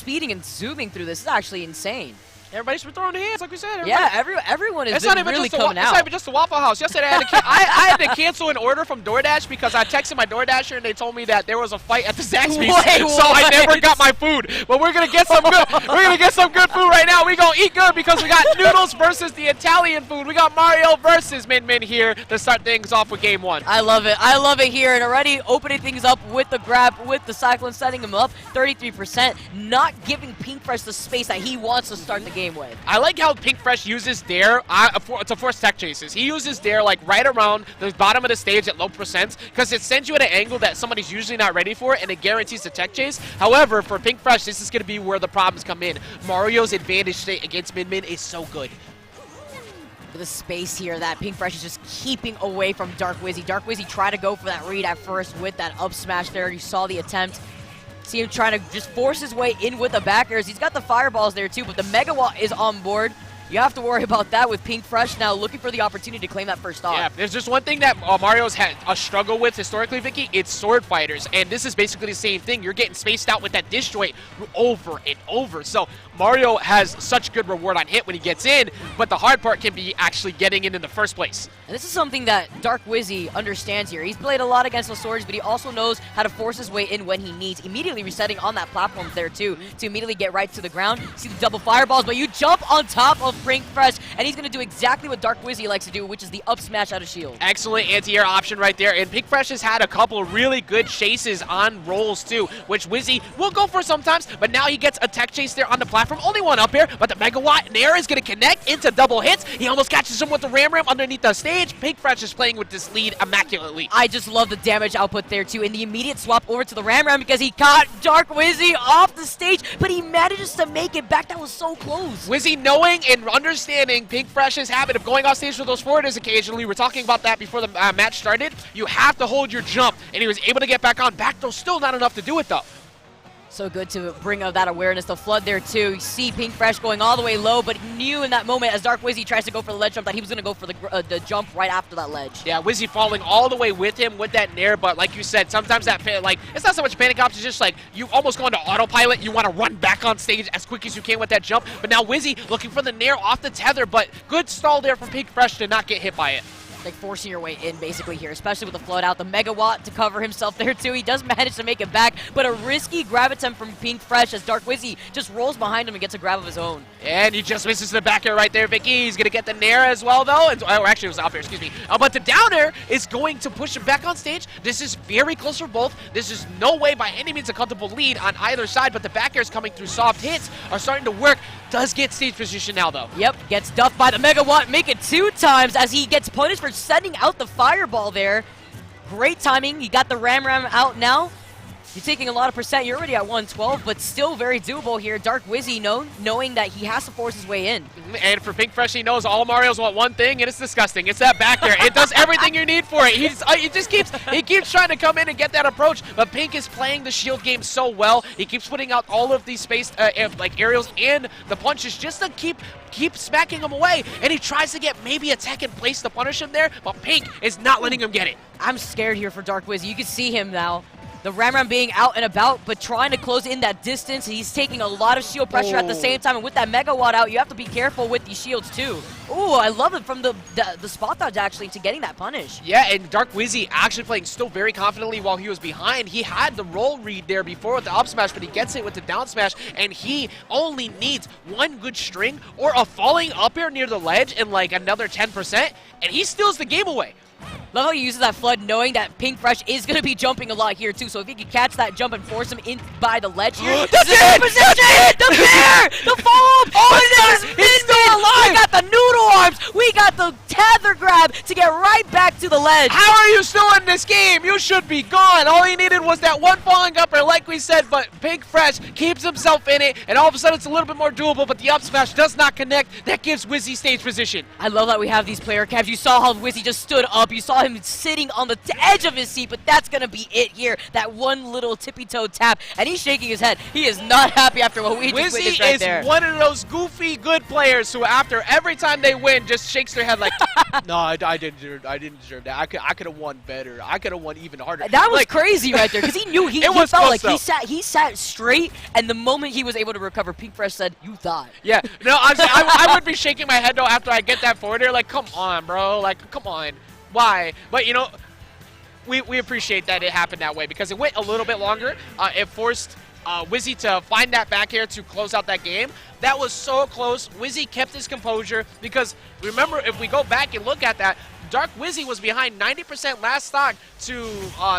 speeding and zooming through this. This is actually insane. Everybody's been throwing hands, like we said. Yeah, everyone is really coming out. It's not even just the Waffle House. Yesterday, I had to cancel an order from DoorDash because I texted my DoorDasher and they told me that there was a fight at the Zaxby's, so I never got my food. But we're gonna get some good. We're gonna get some good food right now. We gonna eat good because we got noodles versus the Italian food. We got Mario versus Min Min here to start things off with game 1. I love it. I love it here, and already opening things up with the grab, with the Cyclone setting him up 33%, not giving Pink Fresh the space that he wants to start the game with. I like how Pink Fresh uses Dare to force tech chases. He uses Dare like right around the bottom of the stage at low percents because it sends you at an angle that somebody's usually not ready for, and it guarantees the tech chase. However, for Pink Fresh, this is going to be where the problems come in. Mario's advantage state against Min Min is so good. The space here that Pink Fresh is just keeping away from Dark Wizzy. Dark Wizzy tried to go for that read at first with that up smash there. You saw the attempt. See him trying to just force his way in with the back airs. He's got the fireballs there too, but the Megawatt is on board. You have to worry about that with Pink Fresh now looking for the opportunity to claim that first stock. Yeah, there's just one thing that Mario's had a struggle with historically, Vicky. It's sword fighters, and this is basically the same thing. You're getting spaced out with that disjoint over and over. So Mario has such good reward on hit when he gets in, but the hard part can be actually getting in the first place. And this is something that Dark Wizzy understands here. He's played a lot against the swords, but he also knows how to force his way in when he needs. Immediately resetting on that platform there too, to immediately get right to the ground. See the double fireballs, but you jump on top of Pink Fresh, and he's going to do exactly what Dark Wizzy likes to do, which is the up smash out of shield. Excellent anti-air option right there, and Pink Fresh has had a couple really good chases on rolls too, which Wizzy will go for sometimes, but now he gets a tech chase there on the platform. Only one up here, but the Megawatt Nair is going to connect into double hits. He almost catches him with the Ram underneath the stage. Pink Fresh is playing with this lead immaculately. I just love the damage output there too, and the immediate swap over to the Ram because he caught Dark Wizzy off the stage, but he manages to make it back. That was so close. Wizzy knowing and understanding Pink Fresh's habit of going off stage with those forwarders occasionally. We were talking about that before the match started. You have to hold your jump, and he was able to get back on. Back throw still not enough to do it though. So good to bring up that awareness, the flood there too. You see Pink Fresh going all the way low, but knew in that moment as Dark Wizzy tries to go for the ledge jump that he was going to go for the jump right after that ledge. Yeah, Wizzy falling all the way with him with that Nair, but like you said, sometimes that, like, it's not so much panic ops, it's just like you almost go into autopilot. You want to run back on stage as quick as you can with that jump, but now Wizzy looking for the Nair off the tether, but good stall there from Pink Fresh to not get hit by it. Like forcing your way in basically here, especially with the float out. The Megawatt to cover himself there too. He does manage to make it back, but a risky grab attempt from Pink Fresh as Dark Wizzy just rolls behind him and gets a grab of his own. And he just misses the back air right there, Vicky. He's going to get the Nair as well, though. And, oh, actually, it was off air, excuse me. But the down air is going to push him back on stage. This is very close for both. This is no way by any means a comfortable lead on either side, but the back airs coming through soft hits are starting to work. Does get stage position now, though. Yep, gets duffed by the Megawatt. Make it 2 times as he gets punished for sending out the fireball there. Great timing. He got the Ram out now. You're taking a lot of percent. You're already at 112, but still very doable here. Dark Wizzy knowing that he has to force his way in. And for Pink Fresh, he knows all Marios want one thing, and it's disgusting. It's that back air. It does everything you need for it. He keeps trying to come in and get that approach, but Pink is playing the shield game so well. He keeps putting out all of these spaced like aerials and the punches just to keep smacking him away, and he tries to get maybe a tech in place to punish him there, but Pink is not letting him get it. I'm scared here for Dark Wizzy. You can see him now. The Ram being out and about, but trying to close in that distance. He's taking a lot of shield pressure at the same time, and with that Megawatt out, you have to be careful with these shields too. Ooh, I love it from the spot dodge actually to getting that punish. Yeah, and Dark Wizzy actually playing still very confidently while he was behind. He had the roll read there before with the up smash, but he gets it with the down smash, and he only needs one good string or a falling up air near the ledge and like another 10%, and he steals the game away. Love how he uses that flood knowing that Pink Fresh is going to be jumping a lot here too, so if he can catch that jump and force him in by the ledge here. That's it! The bear! The follow-up! Oh, this is Min Min! We got the noodle arms! We got the tether grab to get right back to the ledge! How are you still in this game? You should be gone! All he needed was that one falling upper, like we said, but Pink Fresh keeps himself in it, and all of a sudden it's a little bit more doable, but the up smash does not connect. That gives Wizzy stage position. I love that we have these player caps. You saw how Wizzy just stood up. You saw him sitting on the edge of his seat, but that's going to be it here. That one little tippy-toe tap, and he's shaking his head. He is not happy after what we just witnessed right there. Wizzy is one of those goofy good players who after, every time they win, just shakes their head like, no, I didn't deserve that. I could have won better. I could have won even harder. That was crazy right there, because he knew he felt like though. he sat straight, and the moment he was able to recover, Pink Fresh said, "You thought." Yeah, no, I would be shaking my head though after I get that forward air, like, come on, bro, like, come on, why? But you know, we appreciate that it happened that way because it went a little bit longer. It forced Wizzy to find that back air to close out that game. That was so close. Wizzy kept his composure because remember, if we go back and look at that, Dark Wizzy was behind 90% last stock to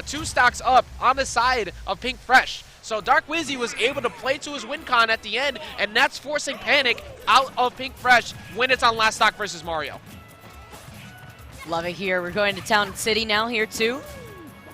2 stocks up on the side of Pink Fresh. So Dark Wizzy was able to play to his win con at the end, and that's forcing panic out of Pink Fresh when it's on last stock versus Mario. Love it here. We're going to Town City now here too.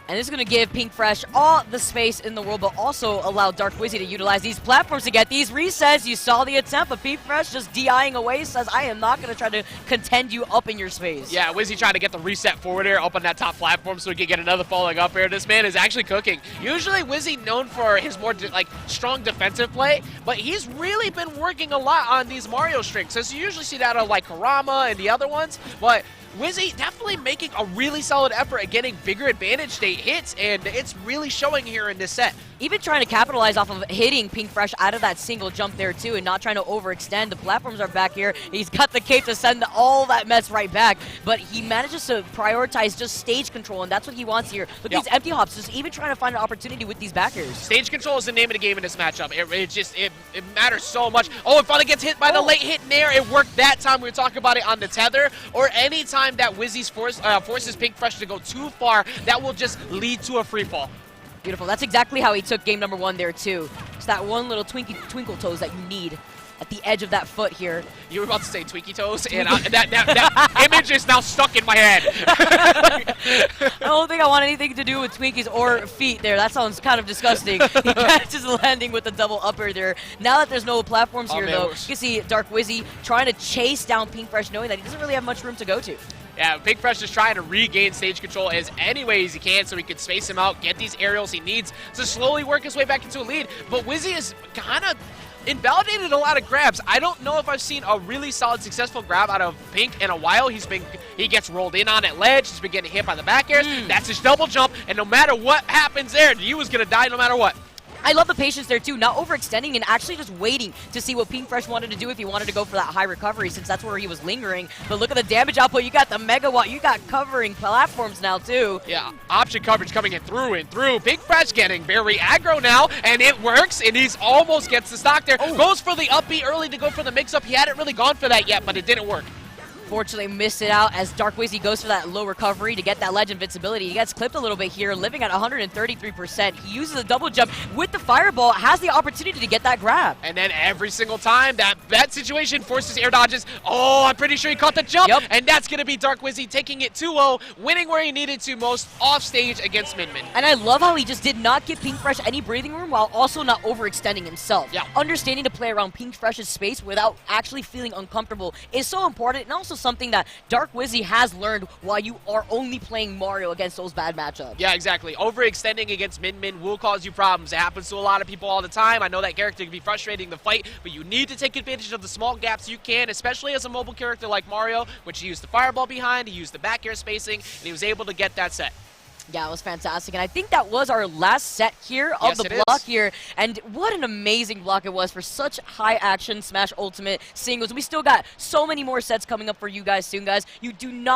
And this is going to give Pink Fresh all the space in the world, but also allow Dark Wizzy to utilize these platforms to get these resets. You saw the attempt, but Pink Fresh just DIing away, says, I am not going to try to contend you up in your space. Yeah, Wizzy trying to get the reset forward air up on that top platform so he can get another falling up air. This man is actually cooking. Usually Wizzy known for his more strong defensive play, but he's really been working a lot on these Mario strings. So you usually see that on like Karama and the other ones, but Wizzy definitely making a really solid effort at getting bigger advantage state hits, and it's really showing here in this set. Even trying to capitalize off of hitting Pink Fresh out of that single jump there too, and not trying to overextend. The platforms are back here. He's got the cape to send all that mess right back, but he manages to prioritize just stage control, and that's what he wants here. Look at these empty hops, just even trying to find an opportunity with these backers. Stage control is the name of the game in this matchup. It matters so much. Oh, it finally gets hit by the late hit nair. It worked that time. We were talking about it on the tether, or any time that Wizzy's forces Pink Fresh to go too far, that will just lead to a free fall. Beautiful. That's exactly how he took game number 1 there too. It's that one little twinkle toes that you need at the edge of that foot here. You were about to say Twinkie Toes, and that image is now stuck in my head. I don't think I want anything to do with Twinkies or feet there. That sounds kind of disgusting. He catches the landing with the double upper there. Now that there's no platforms here, though, you can see Dark Wizzy trying to chase down Pink Fresh, knowing that he doesn't really have much room to go to. Yeah, Pink Fresh is trying to regain stage control as any way as he can so he can space him out, get these aerials he needs to slowly work his way back into a lead. But Wizzy is kind of invalidated a lot of grabs. I don't know if I've seen a really solid, successful grab out of Pink in a while. He gets rolled in on at ledge. He's been getting hit by the back airs. That's his double jump, and no matter what happens there, he was going to die no matter what. I love the patience there too, not overextending and actually just waiting to see what Pink Fresh wanted to do if he wanted to go for that high recovery, since that's where he was lingering. But look at the damage output. You got the megawatt. You got covering platforms now too. Yeah, option coverage coming in through and through. Pink Fresh getting very aggro now, and it works, and he's almost gets the stock there. Goes for the up B early to go for the mix-up. He hadn't really gone for that yet, but it didn't work. Fortunately missed it out as Dark Wizzy goes for that low recovery to get that ledge invincibility. He gets clipped a little bit here, living at 133%. He uses a double jump with the fireball, has the opportunity to get that grab. And then every single time that situation forces air dodges. Oh, I'm pretty sure he caught the jump. And that's going to be Dark Wizzy taking it 2-0, winning where he needed to most off stage against Min Min. And I love how he just did not give Pink Fresh any breathing room while also not overextending himself. Understanding to play around Pink Fresh's space without actually feeling uncomfortable is so important, and also something that Dark Wizzy has learned while you are only playing Mario against those bad matchups. Yeah, exactly. Overextending against Min Min will cause you problems. It happens to a lot of people all the time. I know that character can be frustrating to fight, but you need to take advantage of the small gaps you can, especially as a mobile character like Mario, which he used the fireball behind, he used the back air spacing, and he was able to get that set. Yeah, it was fantastic, and I think that was our last set here of the block here, and what an amazing block it was for such high action Smash Ultimate singles. We still got so many more sets coming up for you guys soon, guys. You do not